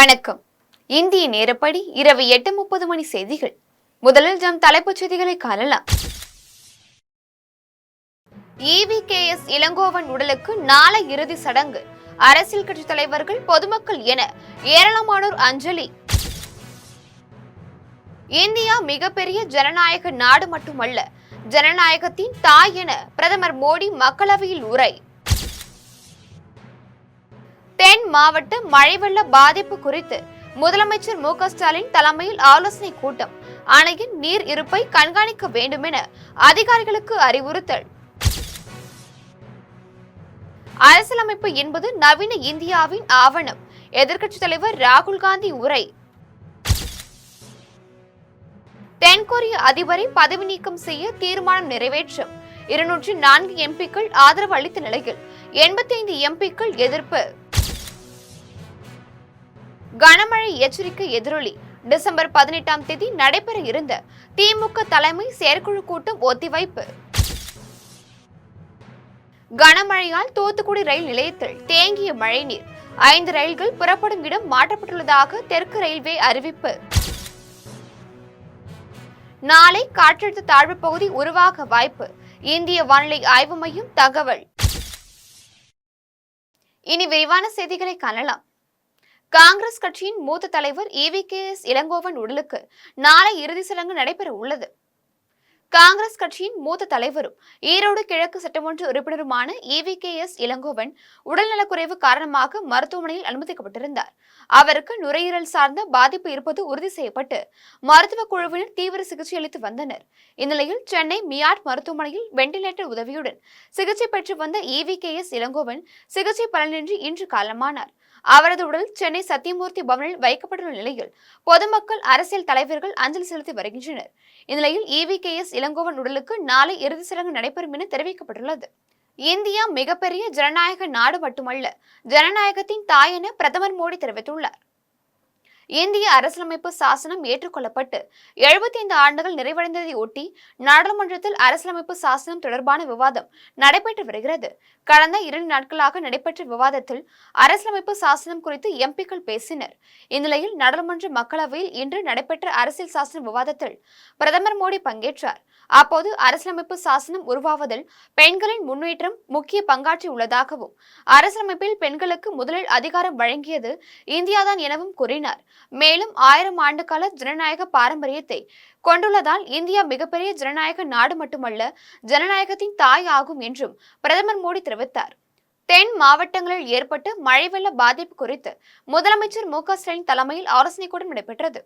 வணக்கம். இந்திய நேரப்படி இரவு 8:30 மணி செய்திகள். முதலில் ஜம் தலைப்புச் செய்திகளை காணலாம். EVKS இளங்கோவன் உடலுக்கு நாளை இறுதி சடங்கு. அரசியல் கட்சி தலைவர்கள், பொதுமக்கள் என ஏராளமானோர் அஞ்சலி. இந்தியா மிகப்பெரிய ஜனநாயக நாடு மட்டுமல்ல, ஜனநாயகத்தின் தாய் என பிரதமர் மோடி மக்களவையில் உரை. தென் மாவட்ட மழை வெள்ள பாதிப்பு குறித்து முதலமைச்சர் மு க ஸ்டாலின் தலைமையில் ஆலோசனை கூட்டம். அணையின் நீர் இருப்பை கண்காணிக்க வேண்டும் என அதிகாரிகளுக்கு அறிவுறுத்தல். அரசியலமைப்பு என்பது நவீன இந்தியாவின் ஆவணம். எதிர்க்கட்சித் தலைவர் ராகுல் காந்தி உரை. தென்கொரிய அதிபரை பதவி நீக்கம் செய்ய தீர்மானம் நிறைவேற்றம். 204 எம்பிக்கள் ஆதரவு அளித்த நிலையில் 85 எம்பிக்கள் எதிர்ப்பு. கனமழை எச்சரிக்கை எதிரொலி. டிசம்பர் 18ஆம் தேதி நடைபெற இருந்த திமுக தலைமை செயற்குழு கூட்டம் ஒத்திவைப்பு. கனமழையால் தூத்துக்குடி ரயில் நிலையத்தில் தேங்கிய மழைநீர். 5 ரயில்கள் புறப்படும் இடம் மாற்றப்பட்டுள்ளதாக தெற்கு ரயில்வே அறிவிப்பு. நாளை காற்றழுத்த தாழ்வு பகுதி உருவாக வாய்ப்பு. இந்திய வானிலை ஆய்வு மையம் தகவல். இனி விரிவான செய்திகளை காணலாம். காங்கிரஸ் கட்சியின் மூத்த தலைவர் EVKS இளங்கோவன் உடலுக்கு நாளை இறுதி சடங்கு நடைபெற உள்ளது. காங்கிரஸ் கட்சியின் மூத்த தலைவரும் ஈரோடு கிழக்கு சட்டமன்ற உறுப்பினருமான EVKS இளங்கோவன் உடல்நலக்குறைவு காரணமாக மருத்துவமனையில் அனுமதிக்கப்பட்டிருந்தார். அவருக்கு நுரையீரல் சார்ந்த பாதிப்பு இருப்பது உறுதி செய்யப்பட்டு மருத்துவ குழுவினர் தீவிர சிகிச்சை அளித்து வந்தனர். இந்நிலையில் சென்னை மியாட் மருத்துவமனையில் வெண்டிலேட்டர் உதவியுடன் சிகிச்சை பெற்று வந்த EVKS இளங்கோவன் சிகிச்சை பலனின்றி இன்று காலமானார். அவரது உடல் சென்னை சத்தியமூர்த்தி பவனில் வைக்கப்பட்டுள்ள நிலையில் பொதுமக்கள், அரசியல் தலைவர்கள் அஞ்சலி செலுத்தி வருகின்றனர். இந்நிலையில் EVKS இளங்கோவன் உடலுக்கு நாளை இறுதி சடங்கு நடைபெறும் என தெரிவிக்கப்பட்டுள்ளது. இந்தியா மிகப்பெரிய ஜனநாயக நாடு மட்டுமல்ல, ஜனநாயகத்தின் தாய் என பிரதமர் மோடி தெரிவித்துள்ளார். இந்திய அரசியலமைப்பு சாசனம் ஏற்றுக்கொள்ளப்பட்டு 75 ஆண்டுகள் நிறைவடைந்ததை ஒட்டி நாடாளுமன்றத்தில் அரசியலமைப்பு சாசனம் தொடர்பான விவாதம் நடைபெற்று வருகிறது. கடந்த 2 நாட்களாக நடைபெற்ற விவாதத்தில் அரசியலமைப்பு சாசனம் குறித்து எம்பிக்கள் பேசினர். இந்நிலையில் நாடாளுமன்ற மக்களவையில் இன்று நடைபெற்ற அரசியல் சாசன விவாதத்தில் பிரதமர் மோடி பங்கேற்றார். அப்போது அரசியலமைப்பு சாசனம் உருவாவதில் பெண்களின் முன்னேற்றம் முக்கிய பங்காற்றி உள்ளதாகவும், அரசியலமைப்பில் பெண்களுக்கு முதலில் அதிகாரம் வழங்கியது இந்தியாதான் எனவும் கூறினார். மேலும் 1000 ஆண்டுகால ஜனநாயக பாரம்பரியத்தை கொண்டுள்ளதால் இந்தியா மிகப்பெரிய ஜனநாயக நாடு மட்டுமல்ல, ஜனநாயகத்தின் தாய் ஆகும் என்றும் பிரதமர் மோடி தெரிவித்தார். தென் மாவட்டங்களில் ஏற்பட்ட மழை வெள்ள பாதிப்பு குறித்து முதலமைச்சர் மு க ஸ்டாலின் தலைமையில் ஆலோசனை கூட்டம் நடைபெற்றது.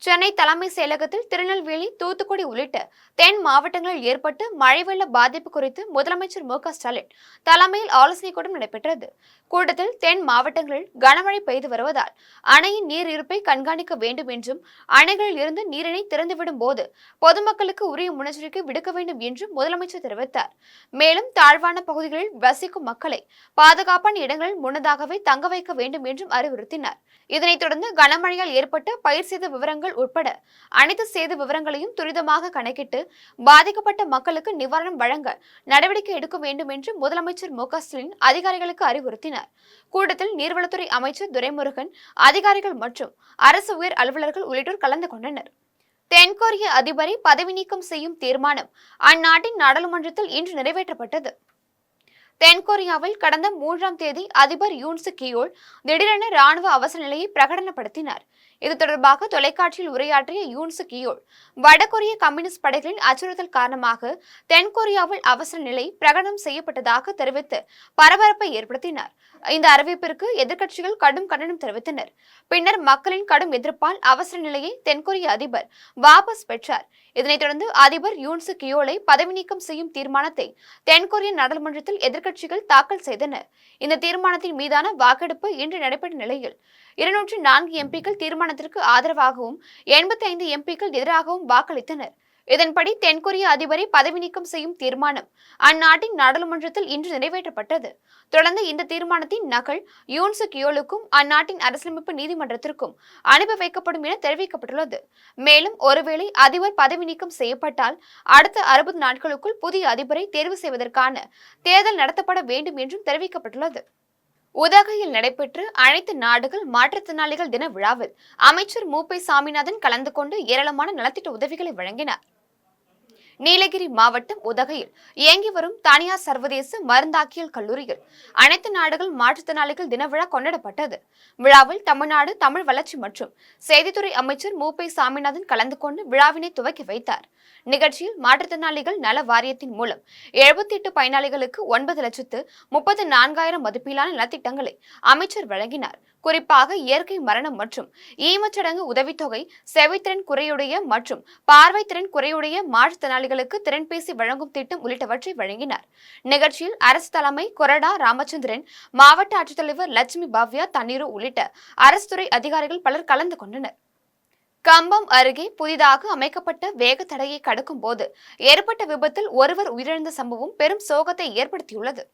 சென்னை தலைமை செயலகத்தில் திருநெல்வேலி, தூத்துக்குடி உள்ளிட்ட தென் மாவட்டங்களில் ஏற்பட்டு மழை வெள்ள பாதிப்பு குறித்து முதலமைச்சர் மு க ஸ்டாலின் தலைமையில் ஆலோசனை கூட்டம் நடைபெற்றது. கூட்டத்தில் தென் மாவட்டங்களில் கனமழை பெய்து வருவதால் அணையின் நீர் இருப்பை கண்காணிக்க வேண்டும் என்றும், அணைகளில் இருந்து நீரினை திறந்துவிடும் போது பொதுமக்களுக்கு உரிய முன்னெச்சரிக்கை விடுக்க வேண்டும் என்றும் முதலமைச்சர் தெரிவித்தார். மேலும் தாழ்வான பகுதிகளில் வசிக்கும் மக்களை பாதுகாப்பான இடங்களில் முன்னதாகவே தங்க வைக்க வேண்டும் என்றும் அறிவுறுத்தினார். இதனைத் தொடர்ந்து கனமழையால் ஏற்பட்ட பயிர் சேத விவரங்கள் உட்பட அனைத்து சேத விவரங்களையும் துரிதமாக கணக்கிட்டு பாதிக்கப்பட்ட மக்களுக்கு நிவாரணம் வழங்க நடவடிக்கை எடுக்க வேண்டும் என்று முதலமைச்சர் மு க ஸ்டாலின் அதிகாரிகளுக்கு அறிவுறுத்தினார். கூட்டத்தில் நீர்வளத்துறை அமைச்சர் துரைமுருகன், அதிகாரிகள் மற்றும் அரசு உயர் அலுவலர்கள் உள்ளிட்டோர் கலந்து கொண்டனர். தென்கொரிய அதிபரை பதவி நீக்கம் செய்யும் தீர்மானம் அந்நாட்டின் நாடாளுமன்றத்தில் இன்று நிறைவேற்றப்பட்டது. தென்கொரியாவில் கடந்த 3ஆம் தேதி அதிபர் யூன் சுக் யியோல் திடீரென ராணுவ அவசர நிலையை பிரகடனப்படுத்தினார். இது தொடர்பாக தொலைக்காட்சியில் உரையாற்றிய யூன் சுக் யியோல், வடகொரிய கம்யூனிஸ்ட் படைகளின் அச்சுறுத்தல் காரணமாக தென்கொரியாவில் அவசர நிலை பிரகடனம் செய்யப்பட்டதாக தெரிவித்து பரபரப்பை ஏற்படுத்தினார். இந்த அறிவிப்பிற்கு எதிர்க்கட்சிகள் கடும் கண்டனம் தெரிவித்தனர். பின்னர் மக்களின் கடும் எதிர்ப்பால் அவசர நிலையை தென்கொரிய அதிபர் வாபஸ் பெற்றார். இதனைத் தொடர்ந்து அதிபர் யூன் சுக் யியோலை பதவி நீக்கம் செய்யும் தீர்மானத்தை தென்கொரிய நாடாளுமன்றத்தில் எதிர்க்கட்சிகள் தாக்கல் செய்தனர். இந்த தீர்மானத்தின் மீதான வாக்கெடுப்பு இன்று நடைபெற்ற நிலையில் 204 எம்பிக்கள் தீர்மானத்திற்கு ஆதரவாகவும் 85 எம்பிக்கள் எதிராகவும் வாக்களித்தனர். இதன்படி தென்கொரிய அதிபரை பதவி நீக்கம் செய்யும் தீர்மானம் அந்நாட்டின் நாடாளுமன்றத்தில் இன்று நிறைவேற்றப்பட்டது. தொடர்ந்து இந்த தீர்மானத்தின் நகல் யூன் சுக் யியோலுக்கும் அந்நாட்டின் அரசியலமைப்பு நீதிமன்றத்திற்கும் அனுப்பி வைக்கப்படும் என தெரிவிக்கப்பட்டுள்ளது. மேலும் ஒருவேளை அதிபர் பதவி நீக்கம் செய்யப்பட்டால் அடுத்த 60 நாட்களுக்குள் புதிய அதிபரை தேர்வு செய்வதற்கான தேர்தல் நடத்தப்பட வேண்டும் என்றும் தெரிவிக்கப்பட்டுள்ளது. உதகையில் நடைபெற்ற அனைத்து நாடுகள் மாற்றுத்திறனாளிகள் தின விழாவில் அமைச்சர் மூப்பை சாமிநாதன் கலந்து கொண்டு ஏராளமான நலத்திட்ட உதவிகளை வழங்கினார். நீலகிரி மாவட்டம் உதகையில் இயங்கி வரும் தனியார் சர்வதேச மருந்தாக்கியல் கல்லூரியில் அனைத்து நாடுகள் மாற்றுத்திறனாளிகள் தின விழா கொண்டாடப்பட்டது. விழாவில் தமிழ்நாடு தமிழ் வளர்ச்சி மற்றும் செய்தித்துறை அமைச்சர் மூப்பை சாமிநாதன் கலந்து கொண்டு விழாவினை துவக்கி வைத்தார். நிகழ்ச்சியில் மாற்றுத்திறனாளிகள் நல வாரியத்தின் மூலம் 78 பயனாளிகளுக்கு 9,34,000 மதிப்பிலான நலத்திட்டங்களை அமைச்சர் வழங்கினார். குறிப்பாக இயற்கை மரணம் மற்றும் ஈமச்சடங்கு உதவித்தொகை, செவித்திறன் குறையுடைய மற்றும் பார்வைத்திறன் குறையுடைய மாற்றுத்திறனாளிகளுக்கு திறன்பேசி வழங்கும் திட்டம் உள்ளிட்டவற்றை வழங்கினார். நிகழ்ச்சியில் அரசு தலைமை கொறடா ராமச்சந்திரன், மாவட்ட ஆட்சித்தலைவர் லட்சுமி பவ்யா தண்ணீரு உள்ளிட்ட அரசு துறை அதிகாரிகள் பலர் கலந்து கொண்டனர். கம்பம் அருகே புதிதாக அமைக்கப்பட்ட வேக தடையை கடக்கும் போது ஏற்பட்ட விபத்தில் ஒருவர் உயிரிழந்த சம்பவம் பெரும் சோகத்தை ஏற்படுத்தியுள்ளது.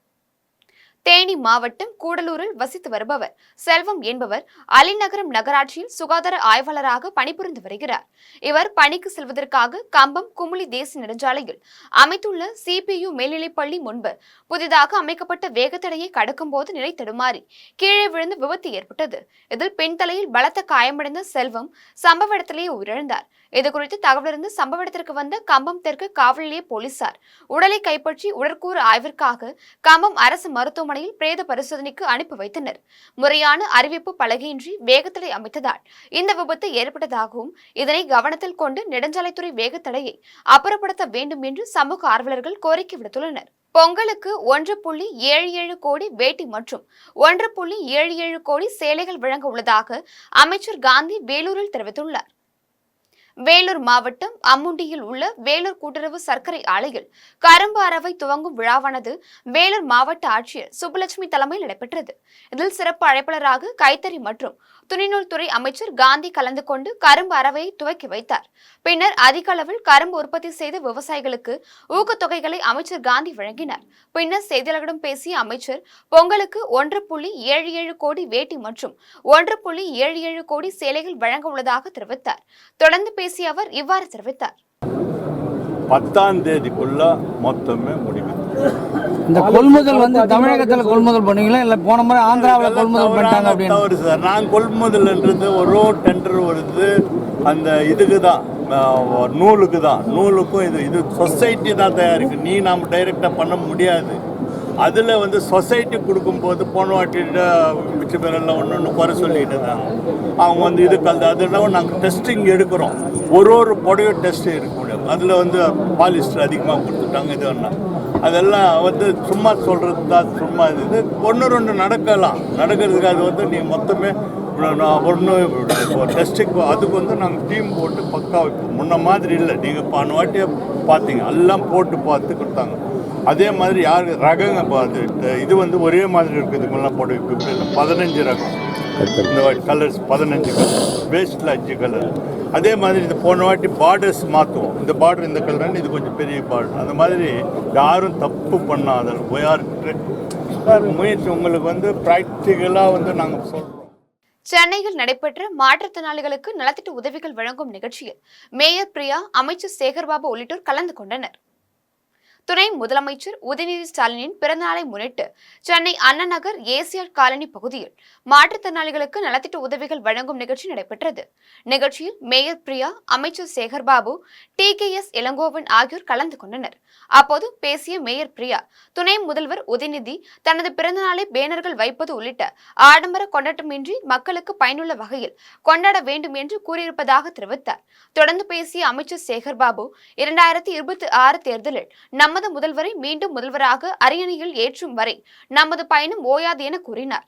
தேனி மாவட்டம் கூடலூரில் வசித்து வருபவர் செல்வம் என்பவர் அலிநகரம் நகராட்சியில் சுகாதார ஆய்வாளராக பணிபுரிந்து வருகிறார். இவர் பணிக்கு செல்வதற்காக கம்பம் குமுளி தேசிய நெடுஞ்சாலையில் அமைத்துள்ள CPU மேல்நிலைப்பள்ளி முன்பு புதிதாக அமைக்கப்பட்ட வேகத்தடையை கடக்கும் போது நிலை தடுமாறி கீழே விழுந்து விபத்து ஏற்பட்டது. இதில் பின்தலையில் பலத்த காயமடைந்த செல்வம் சம்பவ இடத்திலேயே உயிரிழந்தார். இதுகுறித்து தகவலிருந்து சம்பவ இடத்திற்கு வந்த கம்பம் தெற்கு காவல் நிலைய போலீசார் உடலை கைப்பற்றி உடற்கூறு ஆய்விற்காக கம்பம் அரசு மருத்துவமனையில் பிரேத பரிசோதனைக்கு அனுப்பி வைத்தனர். முறையான அறிவிப்பு பலகையின்றி வேகத்தடை அமைத்ததால் இந்த விபத்து ஏற்பட்டதாகவும் இதனை கவனத்தில் கொண்டு நெடுஞ்சாலைத்துறை வேகத்தடையை அப்புறப்படுத்த வேண்டும் என்று சமூக ஆர்வலர்கள் கோரிக்கை விடுத்துள்ளனர். பொங்கலுக்கு 1.77 கோடி வேட்டி மற்றும் 1.77 கோடி சேலைகள் வழங்க உள்ளதாக அமைச்சர் காந்தி வேலூரில் தெரிவித்துள்ளார். வேலூர் மாவட்டம் அம்முண்டியில் உள்ள வேலூர் கூட்டுறவு சர்க்கரை ஆலையில் கரும்பு அரவை துவங்கும் விழாவானது வேலூர் மாவட்ட ஆட்சியர் சுப்புலட்சுமி தலைமையில் நடைபெற்றது. இதில் சிறப்பு அழைப்பாளராக கைத்தறி மற்றும் துணிநூல் துறை அமைச்சர் காந்தி கலந்து கொண்டு கரும்பு அரவையை துவக்கி வைத்தார். பின்னர் அதிக அளவில் கரும்பு உற்பத்தி செய்த விவசாயிகளுக்கு ஊக்கத்தொகைகளை அமைச்சர் காந்தி வழங்கினார். பின்னர் செய்தியாளர்களிடம் பேசிய அமைச்சர் பொங்கலுக்கு 1.77 கோடி வேட்டி மற்றும் 1.77 கோடி சேலைகள் வழங்க உள்ளதாக தெரிவித்தார். தொடர்ந்து பேசிய அவர் இவ்வாறு தெரிவித்தார். 10ஆம் தேதிக்குள்ள மொத்தமே முடிவு. இந்த கொள்முதல் தமிழகத்தில் கொள்முதல் பண்ணீங்களா இல்ல போன முறை ஆந்திராவில் கொள்முதல் பண்ணிட்டாங்க அப்படின்னு? தவறு சார். நான் கொள்முதல்ன்றது ஒரு டெண்டர் வருது அந்த இதுக்கு தான், நூலுக்கு தான். நூலுக்கும் இது சொசைட்டி தான் தயாரிக்கு. நாம் டைரெக்டாக பண்ண முடியாது. அதில் சொசைட்டி கொடுக்கும்போது போன வாட்டிட்ட மிச்ச பேரெல்லாம் ஒன்று குறை சொல்லிட்டு இருந்தாங்க. அவங்க இது கலந்து அது இல்லாமல் நாங்கள் டெஸ்டிங் எடுக்கிறோம். ஒரு புடவை டெஸ்ட் எடுக்க முடியும். அதில் பாலிஸ்டர் அதிகமாக கொடுத்துட்டாங்க. இது ஒன்றா அதெல்லாம் சும்மா சொல்கிறது தான். சும்மா இது 1-2 நடக்கிறதுக்கு அது நீ மொத்தமே ஒன்று டெஸ்ட்டுக்கு அதுக்கு நாங்கள் டீம் போட்டு பக்கா வைப்போம். முன்ன மாதிரி இல்லை. நீங்கள் போன வாட்டியை பார்த்தீங்க, எல்லாம் போட்டு பார்த்து கொடுத்தாங்க. அதே மாதிரி யார் ரகங்க பார்த்து இது ஒரே மாதிரி இருக்கிறதுக்கெல்லாம் போட்டு வைப்போம். 15 ரகம் இந்த கலர்ஸ் 15 கலர், வேஸ்ட்டில் 5 கலர். அதே மாதிரி இது போன வாட்டி பார்டர்ஸ் மாற்றுவோம். இந்த பார்டர் இந்த கலர், இது கொஞ்சம் பெரிய பார்டர். அந்த மாதிரி யாரும் தப்பு பண்ணாத முயற்சி உங்களுக்கு ப்ராக்டிக்கலாக நாங்கள் சொல்கிறோம். சென்னையில் நடைபெற்ற மாற்றுத்திறனாளிகளுக்கு நலத்திட்ட உதவிகள் வழங்கும் நிகழ்ச்சியில் மேயர் பிரியா, அமைச்சர் சேகர்பாபு உள்ளிட்டோர் கலந்து கொண்டனர். துணை முதலமைச்சர் உதயநிதி ஸ்டாலினின் பிறந்தநாளை முன்னிட்டு சென்னை அண்ணா நகர் ஏசிஆர் காலனி பகுதியில் மாற்றுத்திறனாளிகளுக்கு நலத்திட்ட உதவிகள் வழங்கும் நிகழ்ச்சி நடைபெற்றது. நிகழ்ச்சியில் மேயர் பிரியா, அமைச்சர் சேகர்பாபு, TKS இளங்கோவன் ஆகியோர் கலந்து கொண்டனர். அப்போது பேசிய மேயர் பிரியா, துணை முதல்வர் உதயநிதி தனது பிறந்தநாளை பேனர்கள் வைப்பது உள்ளிட்ட ஆடம்பர கொண்டாட்டமின்றி மக்களுக்கு பயனுள்ள வகையில் கொண்டாட வேண்டும் என்று கூறியிருப்பதாக தெரிவித்தார். தொடர்ந்து பேசிய அமைச்சர் சேகர்பாபு, 2026 தேர்தலில் நமது முதல்வரை மீண்டும் முதல்வராக அரியணையில் ஏற்றும் வரை நமது பயணம் ஓயாது என கூறினார்.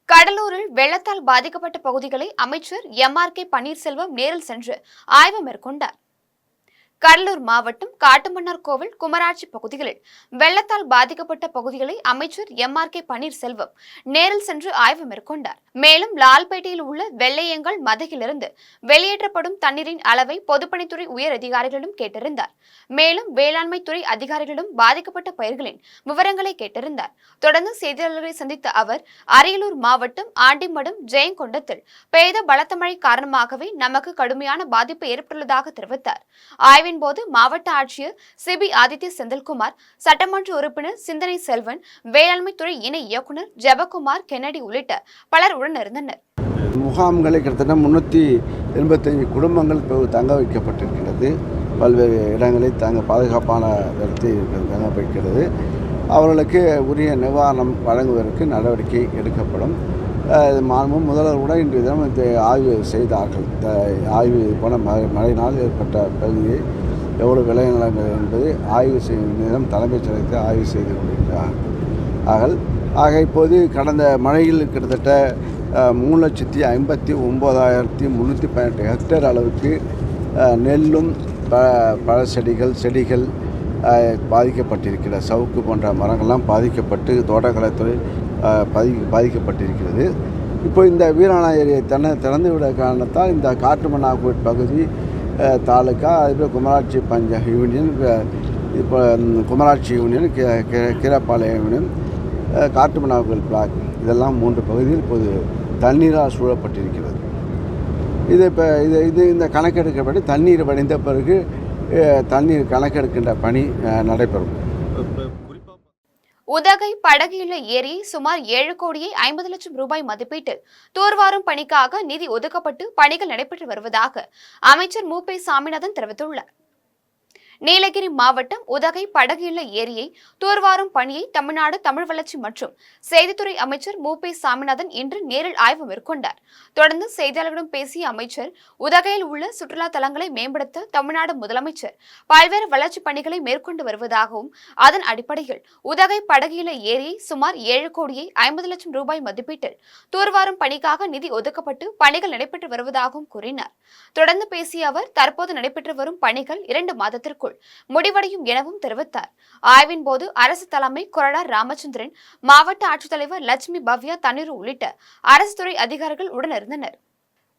கடலூரில் வெள்ளத்தால் பாதிக்கப்பட்ட பகுதிகளை அமைச்சர் MRK பன்னீர்செல்வம் நேரில் சென்று ஆய்வு மேற்கொண்டார். கடலூர் மாவட்டம் காட்டுமன்னார் கோவில், குமராட்சி பகுதிகளில் வெள்ளத்தால் பாதிக்கப்பட்ட பகுதிகளை அமைச்சர் MRK பன்னீர்செல்வம் நேரில் சென்று ஆய்வு மேற்கொண்டார். மேலும் லால்பேட்டையில் உள்ள வெள்ளையங்கால் மதகிலிருந்து வெளியேற்றப்படும் தண்ணீரின் அளவை பொதுப்பணித்துறை உயர் அதிகாரிகளிடம் கேட்டறிந்தார். மேலும் வேளாண்மை துறை அதிகாரிகளிடம் பாதிக்கப்பட்ட பயிர்களின் விவரங்களை கேட்டறிந்தார். தொடர்ந்து செய்தியாளர்களை சந்தித்த அவர், அரியலூர் மாவட்டம் ஆண்டிமடம், ஜெயங்கொண்டத்தில் பெய்த பலத்த மழை காரணமாகவே நமக்கு கடுமையான பாதிப்பு ஏற்பட்டுள்ளதாக தெரிவித்தார். ஆய்வின் ஆய்வின் போது மாவட்ட ஆட்சியர் சிபி ஆதித்ய செந்தில்குமார், சட்டமன்ற உறுப்பினர் சிந்தனை செல்வன், வேளாண்மை துறை இணை இயக்குநர் ஜெபக்குமார் கென்னடி உள்ளிட்ட பலர் உடனிருந்தனர். முகாம்களை கிட்டத்தட்ட 385 குடும்பங்கள் தங்க வைக்கப்பட்டிருக்கிறது. பல்வேறு இடங்களில் பாதுகாப்பான இடத்தில் தங்க வைக்கிறது. அவர்களுக்கு உரிய நிவாரணம் வழங்குவதற்கு நடவடிக்கை எடுக்கப்படும். மாண்புமிகு முதல்வருடன் இன்றைய தினம் ஆய்வு செய்தார்கள். ஆய்வு போன மழையினால் ஏற்பட்ட பகுதியை எவ்வளவு விளைநிலங்கள் என்பது ஆய்வு செய்யும் நேரம் தலைமைச் செயலகத்தில் ஆய்வு செய்து கொண்டிருக்கிறார்கள். ஆக இப்போது கடந்த மழையில் கிட்டத்தட்ட 3,59,318 ஹெக்டேர் அளவுக்கு நெல்லும் செடிகள் பாதிக்கப்பட்டிருக்கிறது. சவுக்கு போன்ற மரங்கள்லாம் பாதிக்கப்பட்டு தோட்டக்கலைத்துறை பாதிக்கப்பட்டிருக்கிறது. இப்போ இந்த வீராணா ஏரியை திறந்து விட காரணத்தால் இந்த காட்டுமன்னார்கோவில் பகுதி தாலுக்கா, அதுபோல் குமராட்சி யூனியன், இப்போ Kumaratchi union, Keerapalayam union, Kattumannarkoil block, இதெல்லாம் 3 பகுதியில் இப்போது தண்ணீரால் சூழப்பட்டிருக்கிறது. இந்த கணக்கெடுக்கப்பட்டு தண்ணீர் வடிந்த பிறகு தண்ணீர் கணக்கெடுக்கின்ற பணி நடைபெறும். உதகை படகில ஏரியை சுமார் 7 கோடியே 50 லட்சம் ரூபாய் மதிப்பீட்டில் தூர்வாரும் பணிக்காக நிதி ஒதுக்கப்பட்டு பணிகள் நடைபெற்று வருவதாக அமைச்சர் மு. சாமிநாதன் தெரிவித்துள்ளார். நீலகிரி மாவட்டம் உதகை படகில ஏரியை தூர்வாரும் பணியை தமிழ்நாடு தமிழ் வளர்ச்சி மற்றும் செய்தித்துறை அமைச்சர் மு. சாமிநாதன் இன்று நேரில் ஆய்வு மேற்கொண்டார். தொடர்ந்து செய்தியாளர்களிடம் பேசிய அமைச்சர், உதகையில் உள்ள சுற்றுலா தலங்களை மேம்படுத்த தமிழ்நாடு முதலமைச்சர் பல்வேறு வளர்ச்சிப் பணிகளை மேற்கொண்டு வருவதாகவும், அதன் அடிப்படையில் உதகை படகில ஏரியை சுமார் 7 கோடியே 50 லட்சம் ரூபாய் மதிப்பீட்டில் தூர்வாரும் பணிக்காக நிதி ஒதுக்கப்பட்டு பணிகள் நடைபெற்று வருவதாகவும் கூறினார். தொடர்ந்து பேசிய அவர், தற்போது நடைபெற்று வரும் பணிகள் 2 மாதத்திற்குள் முடிவடையும் எனவும் தெரிவித்தார். ஆய்வின் போது அரசு தலைமை கொறடா ராமச்சந்திரன், மாவட்ட ஆட்சித்தலைவர் லட்சுமி பவ்யா தண்ணீர் உள்ளிட்ட அரசு துறை அதிகாரிகள் உடனிருந்தனர்.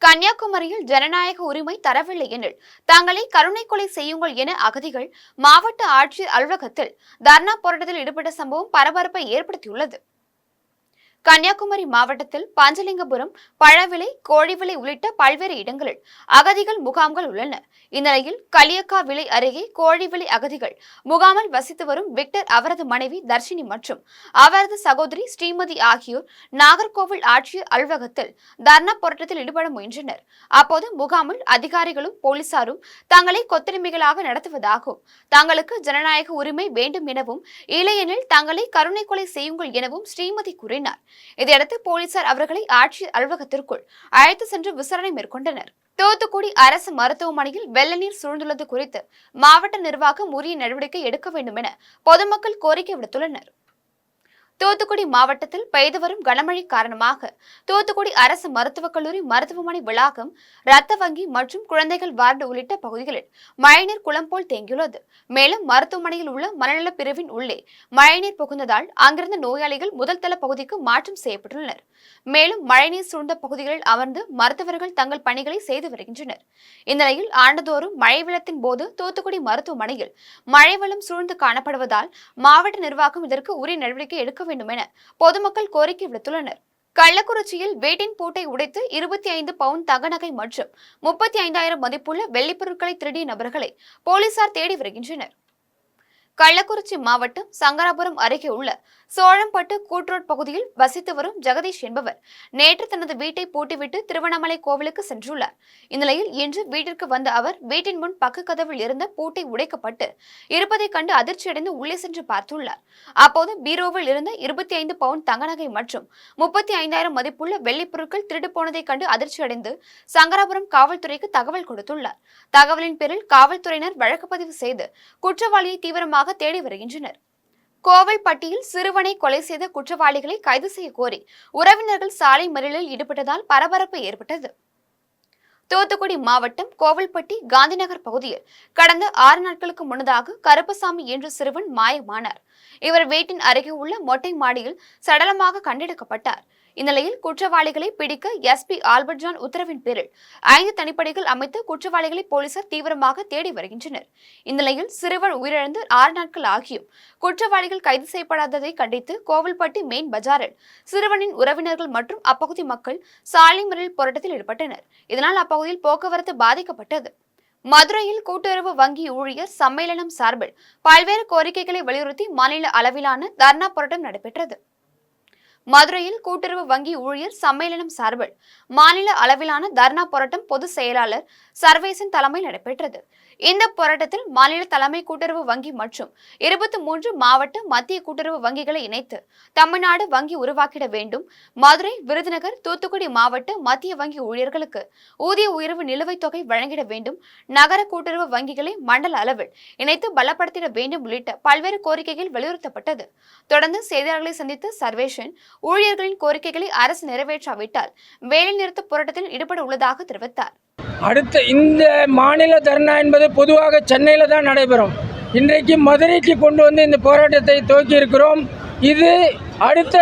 கன்னியாகுமரியில் ஜனநாயக உரிமை தரவில்லை எனில் தங்களை கருணை கொலை செய்யுங்கள் என அகதிகள் மாவட்ட ஆட்சியர் அலுவலகத்தில் தர்ணா போராட்டத்தில் ஈடுபட்ட சம்பவம் பரபரப்பை ஏற்படுத்தியுள்ளது. கன்னியாகுமரி மாவட்டத்தில் பஞ்சலிங்கபுரம், பழவிலை, கோழிவிலை உள்ளிட்ட பல்வேறு இடங்களில் அகதிகள் முகாம்கள் உள்ளன. இந்நிலையில் களியக்காவிளை அருகே கோழிவிலை அகதிகள் முகாமில் வசித்து வரும் விக்டர், அவரது மனைவி தர்ஷினி மற்றும் அவரது சகோதரி ஸ்ரீமதி ஆகியோர் நாகர்கோவில் ஆட்சியர் அலுவலகத்தில் தர்ணா போராட்டத்தில் ஈடுபட முயன்றனர். அப்போது முகாமில் அதிகாரிகளும் போலீசாரும் தங்களை கொத்தடிமைகளாக நடத்துவதாகவும், தங்களுக்கு ஜனநாயக உரிமை வேண்டும் எனவும், இல்லையெனில் தங்களை கருணை கொலை செய்யுங்கள் எனவும் ஸ்ரீமதி கூறினார். இதையடுத்து போலீசார் அவர்களை ஆட்சியர் அலுவலகத்திற்குள் அழைத்து சென்று விசாரணை மேற்கொண்டனர். தூத்துக்குடி அரசு மருத்துவமனையில் வெள்ள நீர் சூழ்ந்துள்ளது குறித்து மாவட்ட நிர்வாகம் உரிய நடவடிக்கை எடுக்க வேண்டும் என பொதுமக்கள் கோரிக்கை விடுத்துள்ளனர். தூத்துக்குடி மாவட்டத்தில் பெய்து வரும் கனமழை காரணமாக தூத்துக்குடி அரசு மருத்துவக் கல்லூரி மருத்துவமனை வளாகம், ரத்த வங்கி மற்றும் குழந்தைகள் வார்டு உள்ளிட்ட பகுதிகளில் மழைநீர் குளம் போல் தேங்கியுள்ளது. மேலும் மருத்துவமனையில் உள்ள மனநல பிரிவின் உள்ளே மழைநீர் புகுந்ததால் அங்கிருந்த நோயாளிகள் முதல் தள பகுதிக்கு மாற்றம் செய்யப்பட்டுள்ளனர். மேலும் மழைநீர் சூழ்ந்த பகுதிகளில் அமர்ந்து மருத்துவர்கள் தங்கள் பணிகளை செய்து வருகின்றனர். இந்நிலையில் ஆண்டுதோறும் மழை வெள்ளத்தின் போது தூத்துக்குடி மருத்துவமனையில் மழை வெள்ளம் சூழ்ந்து காணப்படுவதால் மாவட்ட நிர்வாகம் இதற்கு உரிய நடவடிக்கை எடுக்க வேண்டும் என பொதுமக்கள் கோரிக்கை விடுத்துள்ளனர். கள்ளக்குறிச்சியில் வீட்டின் பூட்டை உடைத்து 25 பவுன் தங்க நகை மற்றும் 35,000 மதிப்புள்ள வெள்ளிப் பொருட்களை திருடிய நபர்களை போலீசார் தேடி வருகின்றனர். கள்ளக்குறிச்சி மாவட்டம் சங்கராபுரம் அருகே உள்ள சோழம்பட்டு கூட்ரோட் பகுதியில் வசித்து வரும் ஜெகதீஷ் என்பவர் நேற்று தனது வீட்டை பூட்டிவிட்டு திருவண்ணாமலை கோவிலுக்கு சென்றுள்ளார். இந்நிலையில் இன்று வீட்டிற்கு வந்த அவர் வீட்டின் முன் பக்க கதவில் இருந்த பூட்டை உடைக்கப்பட்டு இருப்பதை கண்டு அதிர்ச்சியடைந்து உள்ளே சென்று பார்த்துள்ளார். அப்போது பீரோவில் இருந்த 25 பவுன் தங்க நகை மற்றும் 35,000 மதிப்புள்ள வெள்ளிப் பொருட்கள் திருடு போனதை கண்டு அதிர்ச்சியடைந்து சங்கராபுரம் காவல்துறைக்கு தகவல் கொடுத்துள்ளார். தகவலின் பேரில் காவல்துறையினர் வழக்கு பதிவு செய்து குற்றவாளியை தீவிரமாக தேடி வருகின்றனர். கோவில்பட்டியில் சிறுவனை கொலை செய்த குற்றவாளிகளை கைது செய்ய கோரி உறவினர்கள் சாலை மறியலில் ஈடுபட்டதால் பரபரப்பு ஏற்பட்டது. தூத்துக்குடி மாவட்டம் கோவில்பட்டி காந்திநகர் பகுதியில் கடந்த 6 நாட்களுக்கு முன்னதாக கருப்பசாமி என்ற சிறுவன் மாயமானார். இவர் வீட்டின் அருகே உள்ள மொட்டை மாடியில் சடலமாக கண்டெடுக்கப்பட்டார். இந்நிலையில் குற்றவாளிகளை பிடிக்க SP ஆல்பர்ட் ஜான் உத்தரவின் பேரில் 5 தனிப்படைகள் அமைத்து குற்றவாளிகளை போலீசார் தீவிரமாக தேடி வருகின்றனர். இந்நிலையில் சிறுவன் உயிரிழந்து 6 நாட்கள் ஆகியும் குற்றவாளிகள் கைது செய்யப்படாததை கண்டித்து கோவில்பட்டி மெயின் பஜாரில் சிறுவனின் உறவினர்கள் மற்றும் அப்பகுதி மக்கள் சாலை மறியல் போராட்டத்தில் ஈடுபட்டனர். இதனால் அப்பகுதியில் போக்குவரத்து பாதிக்கப்பட்டது. மதுரையில் கூட்டுறவு வங்கி ஊழியர் சம்மேளனம் சார்பில் பல்வேறு கோரிக்கைகளை வலியுறுத்தி மாநில அளவிலான தர்ணா போராட்டம் நடைபெற்றது. மதுரையில் கூட்டுறவு வங்கி ஊழியர் சம்மேளனம் சார்பில் மாநில அளவிலான தர்ணா போராட்டம் பொதுச் செயலாளர் சர்வேசன் தலைமையில் நடைபெற்றது. இந்த போராட்டத்தில் மாநில தலைமை கூட்டுறவு வங்கி மற்றும் 23 மாவட்ட மத்திய கூட்டுறவு வங்கிகளை இணைத்து தமிழ்நாடு வங்கி உருவாக்கிட வேண்டும், மதுரை, விருதுநகர், தூத்துக்குடி மாவட்ட மத்திய வங்கி ஊழியர்களுக்கு ஊதிய உயர்வு நிலுவைத் தொகை வழங்கிட வேண்டும், நகர கூட்டுறவு வங்கிகளை மண்டல அளவில் இணைத்து பலப்படுத்திட வேண்டும் உள்ளிட்ட பல்வேறு கோரிக்கைகள் வலியுறுத்தப்பட்டது. தொடர்ந்து செய்தியாளர்களை சந்தித்த சர்வேசன் ஊழியர்களின் கோரிக்கைகளை அரசு நிறைவேற்றாவிட்டால் வேலைநிறுத்த போராட்டத்தில் ஈடுபட உள்ளதாக தெரிவித்தார். அடுத்த இந்த மாநில தர்ணா என்பது பொதுவாக சென்னையில் தான் நடைபெறும். இன்றைக்கு மதுரைக்கு கொண்டு வந்து இந்த போராட்டத்தை துவக்கி இருக்கிறோம். இது அடுத்த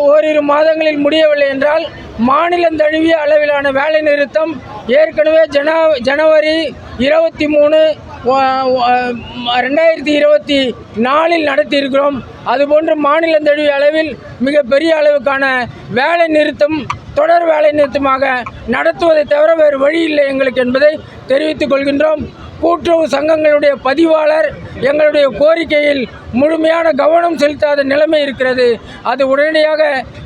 ஓரிரு மாதங்களில் முடியவில்லை என்றால் மாநிலம் தழுவிய அளவிலான வேலை நிறுத்தம் ஏற்கனவே ஜனவரி 23, 2024 நடத்தியிருக்கிறோம். அதுபோன்று மாநிலம் தழுவிய அளவில் மிகப்பெரிய அளவுக்கான வேலை நிறுத்தம் தொடர் வேலை நிறுத்தமாக நடத்துவதை தவிர வேறு வழி இல்லை எங்களுக்கு என்பதை தெரிவித்துக் கொள்கின்றோம். கூட்டுறவு சங்கங்களுடைய பதிவாளர் எங்களுடைய கோரிக்கையில் முழுமையான கவனம் செலுத்தாத நிலைமை இருக்கிறது. அது உடனடியாக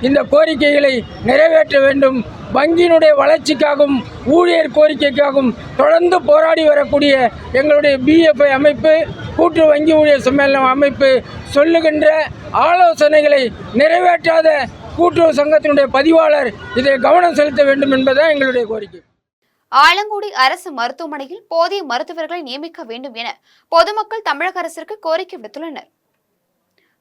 இந்த கோரிக்கைகளை நிறைவேற்ற வேண்டும். வங்கியினுடைய வளர்ச்சிக்காகவும் ஊழியர் கோரிக்கைக்காகவும் தொடர்ந்து போராடி வரக்கூடிய எங்களுடைய பிஎஃப்ஐ அமைப்பு, கூட்டுறவு வங்கி ஊழியர் சம்மேளனம் அமைப்பு சொல்லுகின்ற ஆலோசனைகளை நிறைவேற்றாத கூட்டுறவு சங்கத்தினுடைய பதிவாளர் இதை கவனம் செலுத்த வேண்டும் என்பதுதான் எங்களுடைய கோரிக்கை. ஆலங்குடி அரசு மருத்துவமனையில் போதிய மருத்துவர்களை நியமிக்க வேண்டும் என பொதுமக்கள் தமிழக அரசிற்கு கோரிக்கை விடுத்துள்ளனர்.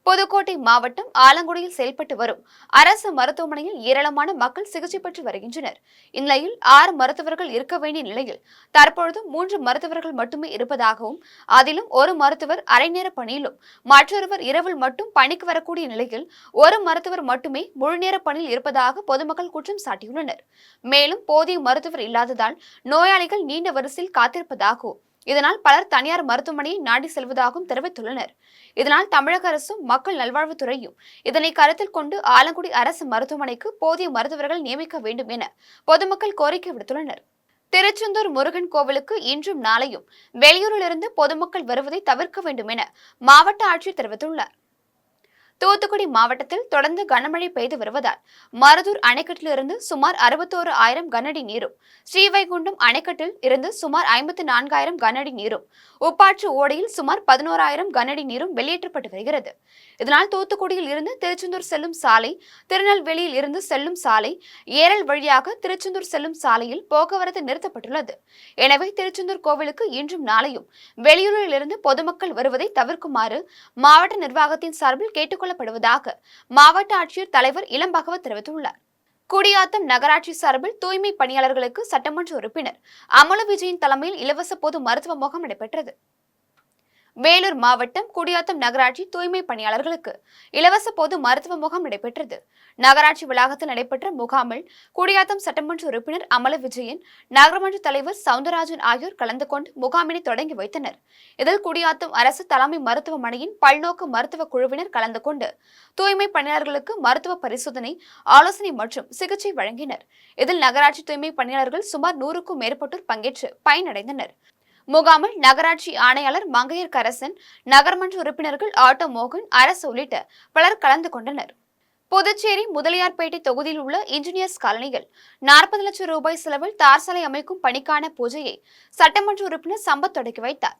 புதுக்கோட்டை மாவட்டம் ஆலங்குடியில் செயல்பட்டு வரும் அரசு மருத்துவமனையில் ஏராளமான மக்கள் சிகிச்சை பெற்று வருகின்றனர். இந்நிலையில் 6 மருத்துவர்கள் இருக்க வேண்டிய நிலையில் தற்பொழுது 3 மருத்துவர்கள் மட்டுமே இருப்பதாகவும், அதிலும் ஒரு மருத்துவர் அரை நேர பணியிலும் மற்றொருவர் இரவில் மட்டும் பணிக்கு வரக்கூடிய நிலையில் ஒரு மருத்துவர் மட்டுமே முழுநேர பணியில் இருப்பதாக பொதுமக்கள் குற்றம் சாட்டியுள்ளனர். மேலும் போதிய மருத்துவர் இல்லாததால் நோயாளிகள் நீண்ட வரிசையில் காத்திருப்பதாகவும், இதனால் பலர் தனியார் மருத்துவமனையை நாடி செல்வதாகவும் தெரிவித்துள்ளனர். இதனால் தமிழக அரசும் மக்கள் நல்வாழ்வுத்துறையும் இதனை கருத்தில் கொண்டு ஆலங்குடி அரசு மருத்துவமனைக்கு போதிய மருத்துவர்கள் நியமிக்க வேண்டும் என பொதுமக்கள் கோரிக்கை விடுத்துள்ளனர். திருச்செந்தூர் முருகன் கோவிலுக்கு இன்றும் நாளையும் வெளியூரிலிருந்து பொதுமக்கள் வருவதை தவிர்க்க வேண்டும் என மாவட்ட ஆட்சியர் தெரிவித்துள்ளார். தூத்துக்குடி மாவட்டத்தில் தொடர்ந்து கனமழை பெய்து வருவதால் மருதூர் அணைக்கட்டிலிருந்து சுமார் 61,000 கனஅடி நீரும், ஸ்ரீவைகுண்டம் அணைக்கட்டில் இருந்து சுமார் 54,000 கனஅடி நீரும், உப்பாற்று ஓடையில் சுமார் 11,000 கனஅடி நீரும் வெளியேற்றப்பட்டு வருகிறது. இதனால் தூத்துக்குடியில் இருந்து திருச்செந்தூர் செல்லும் சாலை, திருநெல்வேலியில் இருந்து செல்லும் சாலை, ஏரல் வழியாக திருச்செந்தூர் செல்லும் சாலையில் போக்குவரத்து நிறுத்தப்பட்டுள்ளது. எனவே திருச்செந்தூர் கோவிலுக்கு இன்றும் நாளையும் வெளியூரில் இருந்து பொதுமக்கள் வருவதை தவிர்க்குமாறு மாவட்ட நிர்வாகத்தின் சார்பில் கேட்டுக்கொள்ள படுவதாக மாவட்ட ஆட்சியர் தலைவர் இளம்பகவத் தெரிவித்துள்ளார். குடியாத்தம் நகராட்சி சார்பில் தூய்மை பணியாளர்களுக்கு சட்டமன்ற உறுப்பினர் அமுல விஜயன் தலைமையில் இலவச பொது மருத்துவ முகாம் நடைபெற்றது. வேலூர் மாவட்டம் குடியாத்தம் நகராட்சி தூய்மை பணியாளர்களுக்கு இலவச பொது மருத்துவ முகாம் நடைபெற்றது. நகராட்சி வளாகத்தில் நடைபெற்ற முகாமில் குடியாத்தம் சட்டமன்ற உறுப்பினர் அமல விஜயன், நகரமன்ற தலைவர் சவுந்தரராஜன் ஆகியோர் கலந்து கொண்டு முகாமினை தொடங்கி வைத்தனர். இதில் குடியாத்தம் அரசு தலைமை மருத்துவமனையின் பல்நோக்கு மருத்துவ குழுவினர் கலந்து கொண்டு தூய்மை பணியாளர்களுக்கு மருத்துவ பரிசோதனை, ஆலோசனை மற்றும் சிகிச்சை வழங்கினர். இதில் நகராட்சி தூய்மை பணியாளர்கள் சுமார் 100க்கும் மேற்பட்டோர் பங்கேற்று பயனடைந்தனர். முகாமில் நகராட்சி ஆணையாளர் மங்கையர்கரசன், நகர்மன்ற உறுப்பினர்கள் ஆட்டோ மோகன், அரசு உள்ளிட்ட பலர் கலந்து கொண்டனர். புதுச்சேரி முதலியார்பேட்டை தொகுதியில் உள்ள இன்ஜினியர்ஸ் காலனியில் 40 லட்சம் ரூபாய் செலவில் தார் சாலை அமைக்கும் பணிக்கான பூஜையை சட்டமன்ற உறுப்பினர் சம்பத் தொடங்கி வைத்தார்.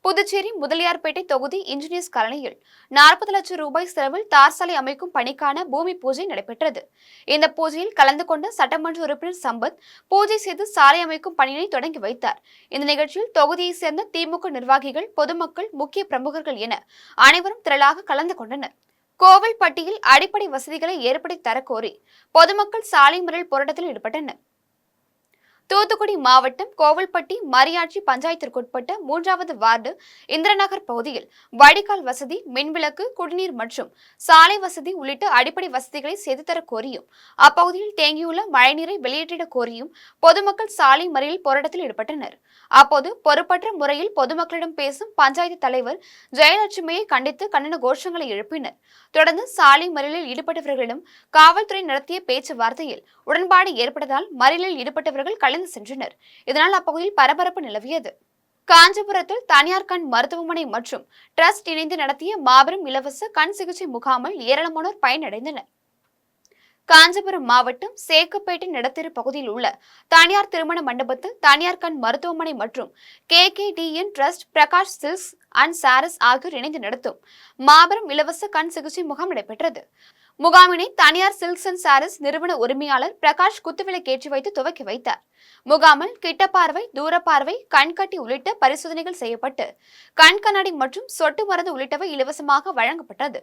புதுச்சேரி முதலியார்பேட்டை தொகுதி இன்ஜினியர்ஸ் காலனியில் 40 லட்சம் ரூபாய் செலவில் தார் சாலை அமைக்கும் பணிக்கான பூமி பூஜை நடைபெற்றது. இந்த பூஜையில் கலந்து கொண்ட சட்டமன்ற உறுப்பினர் சம்பத் பூஜை செய்து சாலை அமைக்கும் பணியினை தொடங்கி வைத்தார். இந்த நிகழ்ச்சியில் தொகுதியை சேர்ந்த திமுக நிர்வாகிகள், பொதுமக்கள், முக்கிய பிரமுகர்கள் என அனைவரும் திரளாக கலந்து கொண்டனர். கோவில்பட்டியில் அடிப்படை வசதிகளை ஏற்படுத்தி தரக்கோரி பொதுமக்கள் சாலை மறியல் போராட்டத்தில் ஈடுபட்டனர். தூத்துக்குடி மாவட்டம் கோவில்பட்டி மரியாட்சி பஞ்சாயத்திற்குட்பட்ட 3வது வார்டு இந்திரநகர் பகுதியில் வடிகால் வசதி, மின்விளக்கு, குடிநீர் மற்றும் சாலை வசதி உள்ளிட்ட அடிப்படை வசதிகளை செய்து தர கோரியும், அப்பகுதியில் தேங்கியுள்ள மழைநீரை வெளியேற்றிட கோரியும் பொதுமக்கள் சாலை மறியல் போராட்டத்தில் ஈடுபட்டனர். அப்போது பொறுப்பற்ற முறையில் பொதுமக்களிடம் பேசும் பஞ்சாயத்து தலைவர் ஜெயலட்சுமியை கண்டித்து கண்டன கோஷங்களை எழுப்பினர். தொடர்ந்து சாலை மறியலில் ஈடுபட்டவர்களிடம் காவல்துறை நடத்திய பேச்சுவார்த்தையில் உடன்பாடு ஏற்பட்டதால் மறியலில் ஈடுபட்டவர்கள் கலந்து கடந்து சென்றனர். இதனால் அப்பகுதியில் பரபரப்பு நிலவியது. காஞ்சிபுரத்தில் தனியார் கண் மருத்துவமனை மற்றும் டிரஸ்ட் இணைந்து நடத்திய மாபெரும் இலவச கண் சிகிச்சை முகாமில் ஏராளமானோர் பயனடைந்தனர். காஞ்சிபுரம் மாவட்டம் சேக்குப்பேட்டை நடத்தெரு பகுதியில் உள்ள தனியார் திருமண மண்டபத்தில் தனியார் கண் மருத்துவமனை மற்றும் KKDN trust, Prakash silks and sarees ஆகியோர் இணைந்து நடத்தும் மாபெரும் இலவச கண் சிகிச்சை முகாம் நடைபெற்றது. முகாமினை தனியார் சில்க்ஸ் அண்ட் சாரீஸ் நிறுவன உரிமையாளர் பிரகாஷ் குத்துவிளக்கேற்றி வைத்து துவக்கி வைத்தார். முகாமில் கிட்ட பார்வை, தூர பார்வை, கண்கட்டி உள்ளிட்ட பரிசோதனைகள் செய்யப்பட்டு கண் கண்ணாடி மற்றும் சொட்டு மருந்து உள்ளிட்டவை இலவசமாக வழங்கப்பட்டது.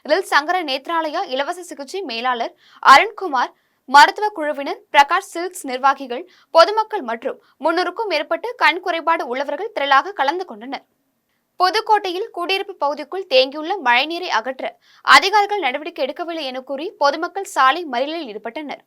இதில் சங்கர நேத்ராலயா இலவச சிகிச்சை மேலாளர் அருண்குமார், மருத்துவ குழுவினர், பிரகாஷ் சில்க்ஸ் நிர்வாகிகள், பொதுமக்கள் மற்றும் 300க்கும் மேற்பட்ட கண் குறைபாடு உள்ளவர்கள் திரளாக கலந்து கொண்டனர். புதுக்கோட்டையில் குடியிருப்பு பகுதிக்குள் தேங்கியுள்ள மழைநீரை அகற்ற அதிகாரிகள் நடவடிக்கை எடுக்கவில்லை என கூறி பொதுமக்கள் சாலை மறியலில் ஈடுபட்டனர்.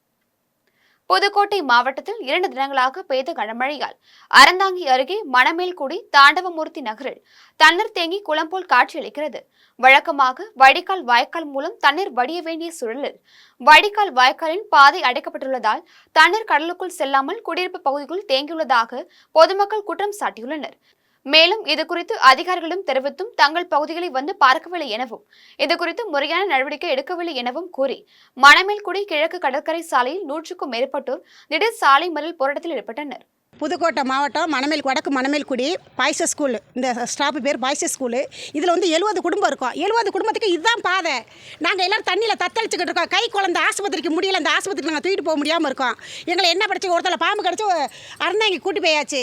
புதுக்கோட்டை மாவட்டத்தில் 2 தினங்களாக பெய்த கனமழையால் அறந்தாங்கி அருகே மணமேல்குடி தாண்டவமூர்த்தி நகரில் தண்ணீர் தேங்கி குளம் போல் காட்சியளிக்கிறது. வழக்கமாக வடிகால் வாய்க்கால் மூலம் தண்ணீர் வடிய வேண்டிய சூழலில் வடிகால் வாய்க்காலின் பாதை அடைக்கப்பட்டுள்ளதால் தண்ணீர் கடலுக்குள் செல்லாமல் குடியிருப்பு பகுதிக்குள் தேங்கியுள்ளதாக பொதுமக்கள் குற்றம் சாட்டியுள்ளனர். மேலும் இதுகுறித்து அதிகாரிகளிடம் தெரிவித்தும் தங்கள் பகுதிகளை வந்து பார்க்கவில்லை எனவும் இதுகுறித்து முறையான நடவடிக்கை எடுக்கவில்லை எனவும் கூறி மணமேல்குடி கிழக்கு கடற்கரை சாலையில் 100க்கும் மேற்பட்டோர் திடீர் சாலை மறியல் போராட்டத்தில் ஈடுபட்டனர். புதுக்கோட்டை மாவட்டம் வடக்கு மணமேல்குடி பாய்ஸ் ஸ்கூல், இந்த ஸ்டாப்பு பேர் பாய்ஸ் ஸ்கூலு. இதில் வந்து 70 குடும்பம் இருக்கும். 70 குடும்பத்துக்கு இதுதான் பாதை. நாங்கள் எல்லோரும் தண்ணியில் தத்தளிச்சுக்கிட்டு இருக்கோம். கை குழந்தை ஆஸ்பத்திரிக்கு முடியல, அந்த ஆஸ்பத்திரிக்கு நாங்கள் தூக்கிட்டு போக முடியாமல் இருக்கோம். எங்களை என்ன படிச்சு ஒருத்தர் பாம்பு கிடச்சி அறந்தாங்கி கூட்டி போயாச்சு.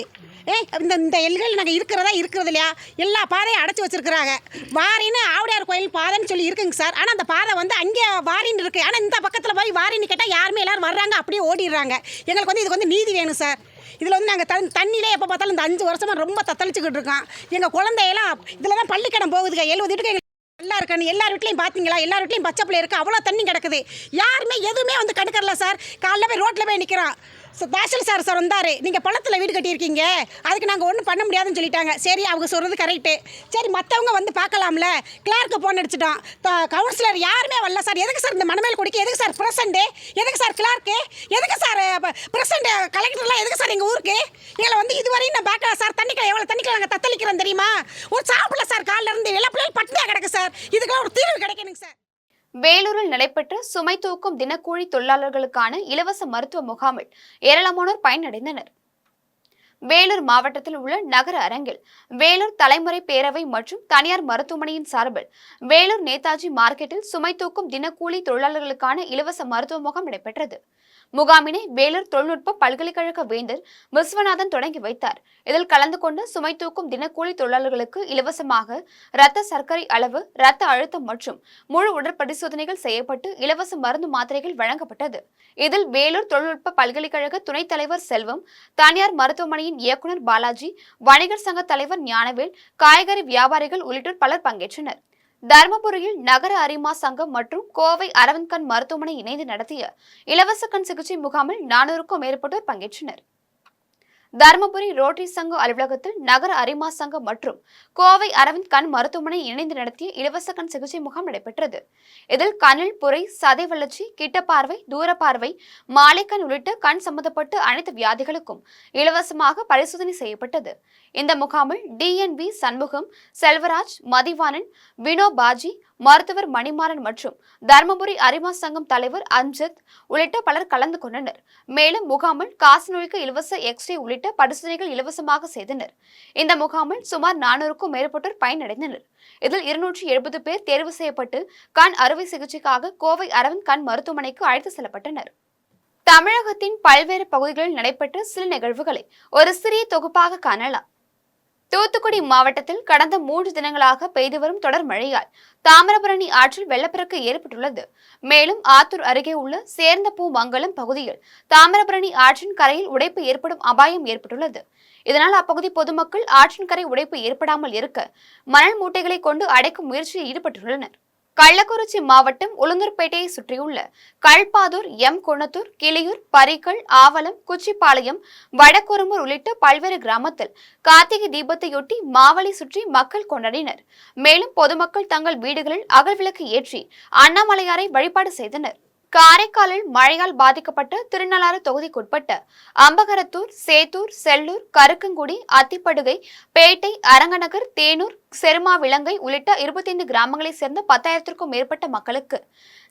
இந்த எல்கையில் நாங்கள் இருக்கிறது இல்லையா, எல்லா பாதையும் அடைச்சி வச்சுருக்குறாங்க. வாரின்னு ஆவுடையார் கோயில் பாதைன்னு சொல்லி இருக்குங்க சார். ஆனால் அந்த பாதை வந்து அங்கே வாரின்னு இருக்குது. ஆனால் இந்த பக்கத்தில் போய் வாரின்னு கேட்டால் யாருமே எல்லோரும் வர்றாங்க, அப்படியே ஓடிடுறாங்க. எங்களுக்கு வந்து இதுக்கு வந்து நீதி வேணும் சார். இதில் வந்து நாங்கள் தண்ணியிலே எப்போ பார்த்தாலும் இந்த 5 வருஷமாக ரொம்ப தத்தளிச்சுக்கிட்டு இருக்கோம். எங்கள் குழந்தையெல்லாம் இதில் தான் பள்ளிக்கடம் போகுதுங்க. 70 வீட்டுக்கு எங்களுக்கு நல்லா இருக்கான்னு எல்லார் வீட்லையும் பார்த்தீங்களா, எல்லார் வீட்லையும் பச்சை பிள்ளை இருக்குது. அவ்வளோ தண்ணி கிடக்குது. யாருமே எதுவுமே வந்து கண்டுக்கறல சார். காலைல போய் ரோட்டில் போய் நிற்கிறோம். தாசில் சார் வந்தார், நீங்கள் பள்ளத்தில் வீடு கட்டியிருக்கீங்க, அதுக்கு நாங்கள் ஒன்றும் பண்ண முடியாதுன்னு சொல்லிட்டாங்க. சரி, அவங்க சொல்கிறது கரெக்டு. சரி, மற்றவங்க வந்து பார்க்கலாம்ல. கிளார்க்கு ஃபோன் அடிச்சிட்டோம். கவுன்சிலர் யாருமே வரல சார். எதுக்கு சார் இந்த மணமேல்குடிக்கு எதுக்கு சார் பிரசண்ட்டு, எதுக்கு சார் கிளார்க்கு, எதுக்கு சார் பிரசண்ட் கலெக்டர்லாம் எதுக்கு சார் எங்கள் ஊருக்கு? எங்களை வந்து இதுவரையும் நான் பார்க்கல சார். தண்ணிக்கலை எவ்வளோ தண்ணிக்கலை நாங்கள் தத்தளிக்கிறோம் தெரியுமா? ஒரு சாப்பிடல சார். காலில் இருந்து எல்லா பிள்ளைகள் பட்டினியாக கிடக்கு சார். இதுக்கெல்லாம் ஒரு தீர்வு கிடைக்கணுங்க சார். வேலூரில் நடைபெற்ற சுமை தூக்கும் தினக்கூலி தொழிலாளர்களுக்கான இலவச மருத்துவ முகாமில் ஏராளமானோர் பயனடைந்தனர். வேலூர் மாவட்டத்தில் உள்ள நகர அரங்கில் வேலூர் தலைமுறை பேரவை மற்றும் தனியார் மருத்துவமனையின் சார்பில் வேலூர் நேதாஜி மார்க்கெட்டில் சுமை தூக்கும் தினக்கூலி தொழிலாளர்களுக்கான இலவச மருத்துவ முகாம் நடைபெற்றது. முகாமினை வேலூர் தொழில்நுட்ப பல்கலைக்கழக வேந்தர் விஸ்வநாதன் தொடங்கி வைத்தார். இதில் கலந்து கொண்ட சுமை தூக்கும் தினக்கூலி தொழிலாளர்களுக்கு இலவசமாக இரத்த சர்க்கரை அளவு, இரத்த அழுத்தம் மற்றும் முழு உடற்பரிசோதனைகள் செய்யப்பட்டு இலவச மருந்து மாத்திரைகள் வழங்கப்பட்டது. இதில் வேலூர் தொழில்நுட்ப பல்கலைக்கழக துணைத் தலைவர் செல்வம், தனியார் மருத்துவமனையின் இயக்குநர் பாலாஜி, வணிகர் சங்க தலைவர் ஞானவேல், காய்கறி வியாபாரிகள் உள்ளிட்டோர் பலர் பங்கேற்றனர். தர்மபுரியில் நகர அரிமா சங்கம் மற்றும் கோவை அரவிந்த் கண் மருத்துவமனை இணைந்து நடத்திய இலவச கண் சிகிச்சை முகாமில் 400க்கும் மேற்பட்டோர் பங்கேற்றனர். தர்மபுரி ரோட்டரி சங்க அலுவலகத்தில் நகர அரிமா சங்கம் மற்றும் கோவை அரவிந்த் கண் மருத்துவமனை இணைந்து நடத்திய இலவச கண் சிகிச்சை முகாம் நடைபெற்றது. இதில் கண்ணில் புரை, சதை வளர்ச்சி, கிட்ட பார்வை, தூர பார்வை, மாலைக்கண் உள்ளிட்ட கண் சம்பந்தப்பட்ட அனைத்து வியாதிகளுக்கும் இலவசமாக பரிசோதனை செய்யப்பட்டது. இந்த முகாமில் DNB சண்முகம், செல்வராஜ், மதிவாணன், வினோ பாஜி, மருத்துவர் மணிமாறன் மற்றும் தர்மபுரி அரிமா சங்கம் தலைவர் அம்ஜத் உள்ளிட்ட பலர் கலந்து கொண்டனர். மேலும் முகாமில் காசநோய்க்கு இலவச எக்ஸ்ரே உள்ளிட்ட பரிசோதனைகள் இலவசமாக செய்தனர். இந்த முகாமில் சுமார் 400க்கும் மேற்பட்டோர் பயனடைந்தனர். இதில் 270 பேர் தேர்வு செய்யப்பட்டு கண் அறுவை சிகிச்சைக்காக கோவை அரவிந்த் கண் மருத்துவமனைக்கு அழைத்து செல்லப்பட்டனர். தமிழகத்தின் பல்வேறு பகுதிகளில் நடைபெற்ற சில நிகழ்வுகளை ஒரு சிறிய தொகுப்பாக காணலாம். தூத்துக்குடி மாவட்டத்தில் கடந்த 3 தினங்களாக பெய்து வரும் தொடர் மழையால் தாமிரபரணி ஆற்றில் வெள்ளப்பெருக்கு ஏற்பட்டுள்ளது. மேலும் ஆத்தூர் அருகே உள்ள சேர்ந்தபூமங்கலம் பகுதியில் தாமிரபரணி ஆற்றின் கரையில் உடைப்பு ஏற்படும் அபாயம் ஏற்பட்டுள்ளது. இதனால் அப்பகுதி பொதுமக்கள் ஆற்றின் கரை உடைப்பு ஏற்படாமல் இருக்க மணல் மூட்டைகளை கொண்டு அடைக்கும் முயற்சியில் ஈடுபட்டுள்ளனர். கள்ளக்குறிச்சி மாவட்டம் உளுந்தூர்பேட்டையை சுற்றியுள்ள கல்பாதூர், குணத்தூர், கிளியூர், பரிக்கல், ஆவலம், குச்சிப்பாளையம், வடக்குறும்பூர் உள்ளிட்ட பல்வேறு கிராமத்தில் கார்த்திகை தீபத்தையொட்டி மாவலி சுற்றி மக்கள் கொண்டாடினர். மேலும் பொதுமக்கள் தங்கள் வீடுகளில் அகல் விளக்கு ஏற்றி அண்ணாமலையாரை வழிபாடு செய்தனர். காரைக்காலில் மழையால் பாதிக்கப்பட்ட திருநள்ளாறு தொகுதிக்குட்பட்ட அம்பகரத்தூர், சேத்தூர், செல்லூர், கருக்கங்குடி, அத்திப்படுகை, பேட்டை, அரங்கநகர், தேனூர், செருமாவிலங்கை உள்ளிட்ட 25 கிராமங்களைச் சேர்ந்த 10,000க்கும் மேற்பட்ட மக்களுக்கு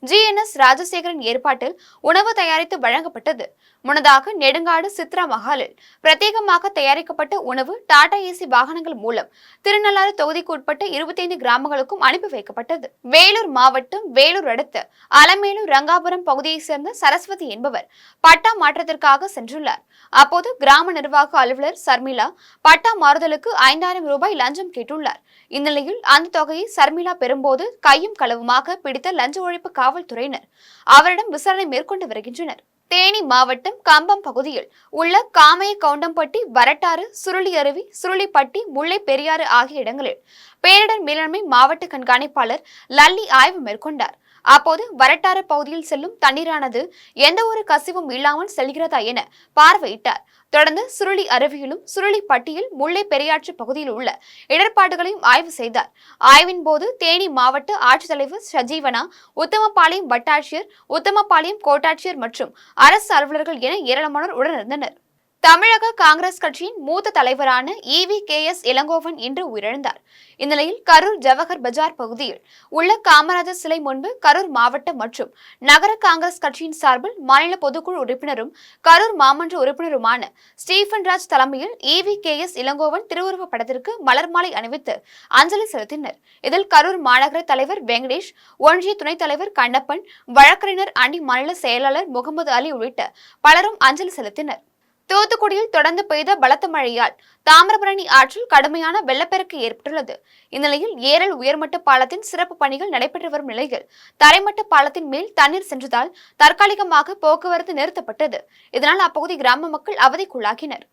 GNS ராஜசேகரன் ஏற்பாட்டில் உணவு தயாரித்து வழங்கப்பட்டது. முன்னதாக நெடுங்காடு சித்ரா மஹாலில் பிரத்யேகமாக தயாரிக்கப்பட்ட உணவு டாடா ஏசி வாகனங்கள் மூலம் திருநள்ளாறு தொகுதிக்கு உட்பட்ட 25 கிராமங்களுக்கும் அனுப்பி வைக்கப்பட்டது. வேலூர் மாவட்டம் வேலூர் அடுத்த அலமேலூர் ரங்காபுரம் பகுதியைச் சேர்ந்த சரஸ்வதி என்பவர் பட்டா மாற்றத்திற்காக சென்றுள்ளார். அப்போது கிராம நிர்வாக அலுவலர் சர்மிளா பட்டா மாறுதலுக்கு 5,000 ரூபாய் லஞ்சம் கேட்டுள்ளார். இந்நிலையில் அந்த தொகையை சர்மிளா பெறும்போது கையும் களவுமாக பிடித்த லஞ்ச ஒழிப்பு காவல்துறையினர் அவரிடம் விசாரணை மேற்கொண்டு வருகின்றனர். தேனி மாவட்டம் கம்பம் பகுதியில் உள்ள காமைய கவுண்டம்பட்டி, வரட்டாறு, சுருளி அருவி, சுருளிப்பட்டி, முல்லை பெரியாறு ஆகிய இடங்களில் பேரிடர் மேலாண்மை மாவட்ட கண்காணிப்பாளர் லல்லி ஆய்வு மேற்கொண்டார். அப்போது வரட்டாறு பகுதியில் செல்லும் தண்ணீரானது எந்த ஒரு கசிவும் இல்லாமல் செல்கிறதா என பார்வையிட்டார். தொடர்ந்து சுருளி அருவியிலும் சுருளிப்பட்டியில் முல்லை பெரியாற்று பகுதியில் உள்ள இடர்பாடுகளையும் ஆய்வு செய்தார். ஆய்வின் போது தேனி மாவட்ட ஆட்சித்தலைவர் சஜீவனா, உத்தமபாளையம் வட்டாட்சியர், உத்தமபாளையம் கோட்டாட்சியர் மற்றும் அரசு அலுவலர்கள் என ஏராளமானோர் உடனிருந்தனர். தமிழக காங்கிரஸ் கட்சியின் மூத்த தலைவரான EVKS இளங்கோவன் இன்று உயிரிழந்தார். இந்நிலையில் கரூர் ஜவஹர் பஜார் பகுதியில் உள்ள காமராஜர் சிலை முன்பு கரூர் மாவட்ட மற்றும் நகர காங்கிரஸ் கட்சியின் சார்பில் மாநில பொதுக்குழு உறுப்பினரும் கரூர் மாமன்ற உறுப்பினருமான ஸ்டீபன் ராஜ் தலைமையில் EVKS இளங்கோவன் திருவுருவ படத்திற்கு மலர் மாலை அணிவித்து அஞ்சலி செலுத்தினர். இதில் கரூர் மாநகர தலைவர் வெங்கடேஷ், ஒன்றிய துணைத் தலைவர் கண்ணப்பன், வழக்கறிஞர் அணி மாநில செயலாளர் முகமது அலி உள்ளிட்ட பலரும் அஞ்சலி செலுத்தினர். தூத்துக்குடியில் தொடர்ந்து பெய்த பலத்த மழையால் தாமிரபரணி ஆற்றில் கடுமையான வெள்ளப்பெருக்கு ஏற்பட்டுள்ளது. இந்நிலையில் ஏரல் உயர்மட்ட பாலத்தின் சிறப்பு பணிகள் நடைபெற்று வரும் நிலையில் தரைமட்ட பாலத்தின் மேல் தண்ணீர் சென்றதால் தற்காலிகமாக போக்குவரத்து நிறுத்தப்பட்டது. இதனால் அப்பகுதி கிராம மக்கள் அவதிக்குள்ளாகினர்.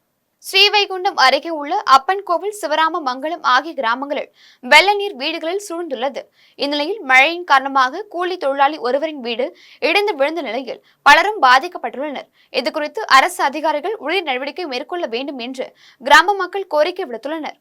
ஸ்ரீவைகுண்டம் அருகே உள்ள அப்பன் கோவில், சிவராம மங்கலம் ஆகிய கிராமங்களில் வெள்ள நீர் வீடுகளில் சூழ்ந்துள்ளது. இந்நிலையில் மழையின் காரணமாக கூலி தொழிலாளி ஒருவரின் வீடு இடிந்து விழுந்த நிலையில் பலரும் பாதிக்கப்பட்டுள்ளனர். இதுகுறித்து அரசு அதிகாரிகள் உரிய நடவடிக்கை மேற்கொள்ள வேண்டும் என்று கிராம மக்கள் கோரிக்கை விடுத்துள்ளனர்.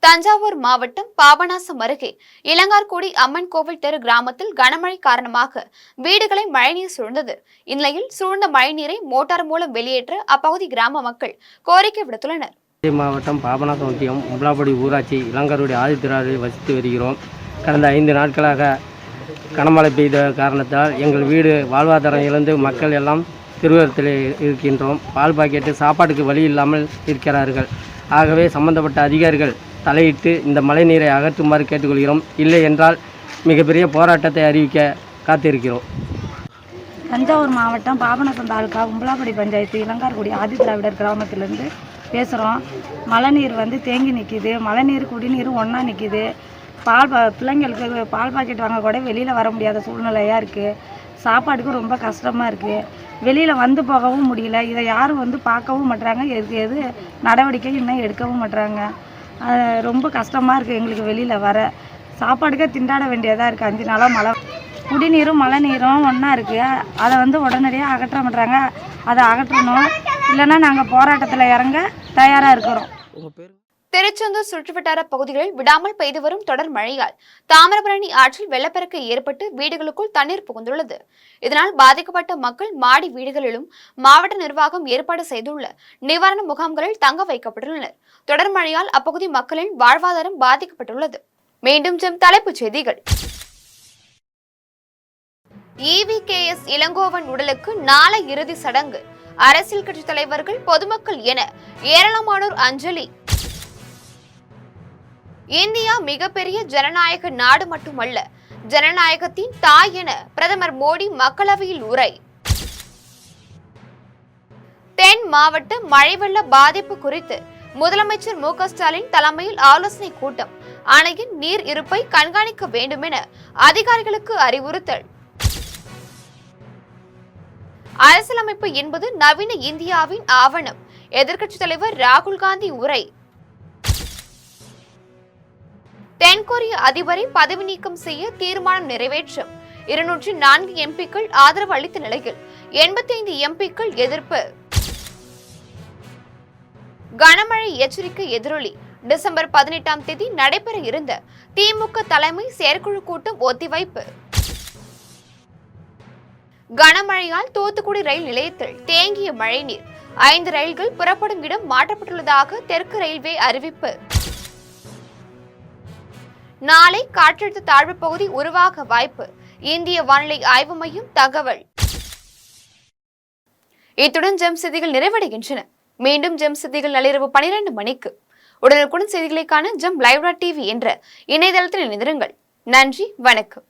தஞ்சாவூர் மாவட்டம் பாபநாசம் அருகே இளங்கார்குடி அம்மன் கோவில் தெரு கிராமத்தில் கனமழை காரணமாக வீடுகளை மழைநீர் சூழ்ந்தது. இந்நிலையில் சூழ்ந்த மழைநீரை மோட்டார் மூலம் வெளியேற்ற அப்பகுதி கிராம மக்கள் கோரிக்கை விடுத்துள்ளனர். மாவட்டம் பாபநாசம் ஒன்றியம் உம்பலாப்படி ஊராட்சி இளங்கார்குடி ஆதித்திராவில் வசித்து வருகிறோம். கடந்த 5 நாட்களாக கனமழை பெய்த காரணத்தால் எங்கள் வீடு வாழ்வாதாரம் இழந்து மக்கள் எல்லாம் திருவரத்தில் இருக்கின்றோம். பால் பாக்கெட்டு சாப்பாட்டுக்கு வழி இல்லாமல் இருக்கிறார்கள். ஆகவே சம்பந்தப்பட்ட அதிகாரிகள் தலையிட்டு இந்த மழை நீரை அகற்றுமாறு கேட்டுக்கொள்கிறோம். இல்லை என்றால் மிகப்பெரிய போராட்டத்தை அறிவிக்க காத்திருக்கிறோம். தஞ்சாவூர் மாவட்டம் பாபநாசம் தாலுகா உம்பலாப்படி பஞ்சாயத்து இளங்கார்குடி ஆதிதிராவிடர் கிராமத்திலேருந்து பேசுகிறோம். மழைநீர் தேங்கி நிற்கிது. மழைநீர் குடிநீரும் ஒன்றா நிற்கிது. பிள்ளைங்களுக்கு பால் பாக்கெட் வாங்க கூட வெளியில் வர முடியாத சூழ்நிலையாக இருக்குது. சாப்பாட்டுக்கும் ரொம்ப கஷ்டமாக இருக்குது. வெளியில் வந்து போகவும் முடியல. இதை யாரும் பார்க்கவும் மாட்றாங்க. எது நடவடிக்கை இன்னும் எடுக்கவும் மாட்றாங்க. ரொம்ப கஷ்டமாக இருக்குது எங்களுக்கு வெளியில் வர. சாப்பாடுக்கே திண்டாட வேண்டியதாக இருக்குது. 5 நாளாக மழை. குடிநீரும் மழை நீரும் ஒன்றா இருக்குது. அதை உடனடியாக அகற்ற மாட்றாங்க. அதை அகற்றணும். இல்லைன்னா நாங்கள் போராட்டத்தில் இறங்க தயாராக இருக்கிறோம். திருச்செந்தூர் சுற்றுவட்டார பகுதிகளில் விடாமல் பெய்து வரும் தொடர் மழையால் தாமிரபரணி ஆற்றில் வெள்ளப்பெருக்கு ஏற்பட்டு வீடுகளுக்குள் தண்ணீர் புகுந்துள்ளது. இதனால் பாதிக்கப்பட்ட மக்கள் மாடி வீடுகளிலும் மாவட்ட நிர்வாகம் ஏற்பாடு செய்துள்ள நிவாரண முகாம்களில் தங்க வைக்கப்பட்டுள்ளனர். தொடர் மழையால் அப்பகுதி மக்களின் வாழ்வாதாரம் பாதிக்கப்பட்டுள்ளது. மீண்டும் தலைப்புச் செய்திகள். EVKS இளங்கோவன் உடலுக்கு நாளை இறுதி சடங்கு. அரசியல் கட்சி தலைவர்கள், பொதுமக்கள் என ஏராளமானோர் அஞ்சலி. இந்தியா மிகப்பெரிய ஜனநாயக நாடு மட்டுமல்ல, ஜனநாயகத்தின் தாய் என பிரதமர் மோடி மக்களவையில் உரை. தென் மாவட்ட மழை வெள்ள பாதிப்பு குறித்து முதலமைச்சர் மு.க. ஸ்டாலின் தலைமையில் ஆலோசனை கூட்டம். அணையின் நீர் இருப்பை கண்காணிக்க வேண்டும் என அதிகாரிகளுக்கு அறிவுறுத்தல். அரசியலமைப்பு என்பது நவீன இந்தியாவின் ஆவணம். எதிர்க்கட்சித் தலைவர் ராகுல் காந்தி உரை. தென்கொரிய அதிபரை பதவி நீக்கம் செய்ய தீர்மானம் நிறைவேற்றம். 204 எம்பிக்கள் ஆதரவு அளித்த நிலையில் 85 எம்பிக்கள் எதிர்ப்பு. கனமழை எச்சரிக்கை எதிரொலி. டிசம்பர் 18ஆம் தேதி நடைபெற இருந்த திமுக தலைமை செயற்குழு கூட்டம் ஒத்திவைப்பு. கனமழையால் தூத்துக்குடி ரயில் நிலையத்தில் தேங்கிய மழைநீர் 5 ரயில்கள் புறப்படும் இடம் மாற்றப்பட்டுள்ளதாக தெற்கு ரயில்வே அறிவிப்பு. நாளை காற்றழுத்த தாழ்வு பகுதி உருவாக வாய்ப்பு, இந்திய வானிலை ஆய்வு மையம் தகவல். இத்துடன் ஜெம் செய்திகள் நிறைவடைகின்றன. மீண்டும் ஜெம் செய்திகள் நள்ளிரவு 12 மணிக்கு. உடனுக்குடன் செய்திகளை காண ஜெம் லைவ்.tv என்ற இணையதளத்தில் இணைந்திருங்கள். நன்றி, வணக்கம்.